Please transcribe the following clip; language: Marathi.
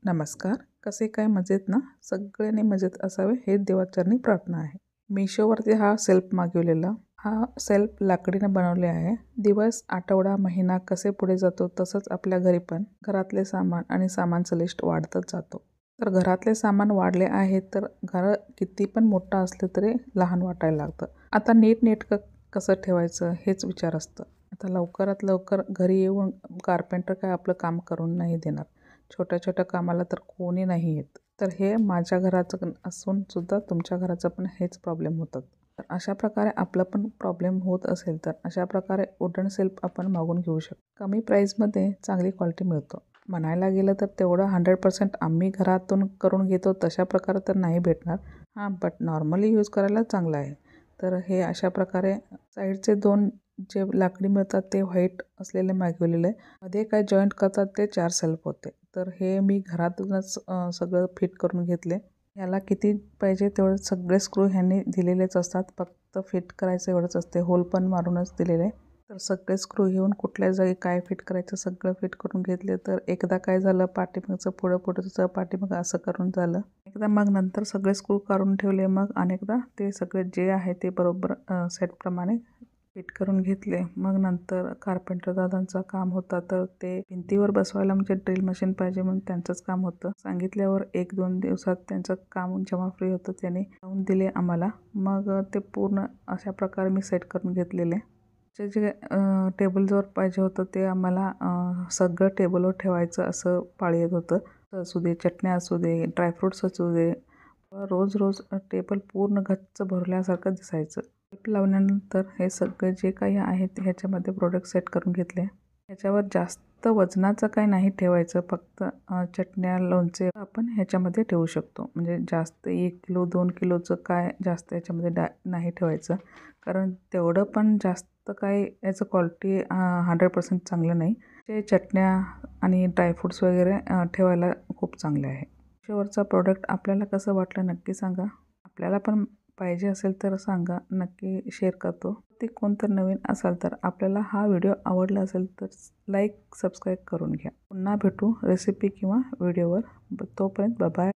नमस्कार. कसे काय मजेत ना? सगळ्यांनी मजेत असावे हे देवाचरणी प्रार्थना आहे. मीशोवरती हा सेल्फ मागवलेला. हा सेल्फ लाकडीने बनवले आहे. दिवस, आठवडा, महिना कसे पुढे जातो तसंच आपल्या घरी पण घरातले सामान आणि सामानचं लिस्ट वाढतच जातो. तर घरातले सामान वाढले आहे तर घर किती पण मोठं असलं तरी लहान वाटायला लागतं. आता नीटनेटकं कसं ठेवायचं हेच विचार असतं. आता लवकरात लवकर घरी येऊन कार्पेंटर काय आपलं काम करून नाही देणार. छोट्या छोट्या कामाला तर कोणी नाही येत. तर हे माझ्या घराचं असून सुद्धा तुमच्या घराचं पण हेच प्रॉब्लेम होतात. तर अशा प्रकारे आपलं पण प्रॉब्लेम होत असेल तर अशा प्रकारे वुडन सेल्फ आपण मागून घेऊ शकतो. कमी प्राईसमध्ये चांगली क्वालिटी मिळतो. म्हणायला गेलं तर तेवढं 100% आम्ही घरातून करून घेतो तशा प्रकारे तर नाही भेटणार. हां, बट नॉर्मली यूज करायला चांगलं आहे. तर हे अशा प्रकारे साईडचे 2 जे लाकडी मिळतात ते व्हाईट असलेले मागवलेले. मध्ये काय जॉईंट करतात ते 4 सेल्फ होते. तर हे मी घरातूनच सगळं फिट करून घेतले. ह्याला किती पाहिजे तेवढे सगळे स्क्रू ह्यांनी दिलेलेच असतात. फक्त फिट करायचं एवढंच असते. होल पण मारूनच दिलेले. तर सगळे स्क्रू घेऊन कुठल्या जागी काय फिट करायचं सगळं फिट करून घेतले. तर एकदा काय झालं पाठीमागचं पुढंचं पाठीमागं असं करून झालं. एकदा मग नंतर सगळे स्क्रू काढून ठेवले. मग अनेकदा ते सगळे जे आहे ते बरोबर सेटप्रमाणे फिट करून घेतले. मग नंतर कार्पेंटर दादांचं काम होता तर ते भिंतीवर बसवायला म्हणजे ड्रिल मशीन पाहिजे म्हणून त्यांचंच काम होतं. सांगितल्यावर 1-2 दिवसात त्यांचं काम जेव्हा फ्री होतं त्यांनी लावून दिले आम्हाला. मग ते पूर्ण अशा प्रकारे मी सेट करून घेतलेले. जे टेबलवर पाहिजे होतं ते आम्हाला सगळं टेबलवर ठेवायचं असं पाळी येत होतं. असू दे, चटण्या असू दे, ड्रायफ्रूट्स असू दे, रोज रोज टेबल पूर्ण गच्च भरल्यासारखं दिसायचं. टेप लावल्यानंतर हे सगळे जे काही आहे ते ह्याच्यामध्ये प्रोडक्ट सेट करून घेतले. ह्याच्यावर जास्त वजनाचं काही नाही ठेवायचं. फक्त चटण्या, लोणचे आपण ह्याच्यामध्ये ठेवू शकतो. म्हणजे जास्त 1 किलो 2 किलोचं काय जास्त ह्याच्यामध्ये नाही ठेवायचं. कारण तेवढं पण जास्त काय याचं क्वालिटी 100% चांगलं नाही. ते चटण्या आणि ड्रायफ्रूट्स वगैरे ठेवायला खूप चांगले आहे. शेवटचा प्रोडक्ट आपल्याला कसं वाटलं नक्की सांगा. आपल्याला पण पाहिजे असेल तर सांगा, नक्की शेअर करतो. ते कोणतं नवीन असाल तर आपल्याला हा व्हिडिओ आवडला असेल तर लाईक, सबस्क्राईब करून घ्या. पुन्हा भेटू रेसिपी किंवा व्हिडिओवर. तोपर्यंत बाय.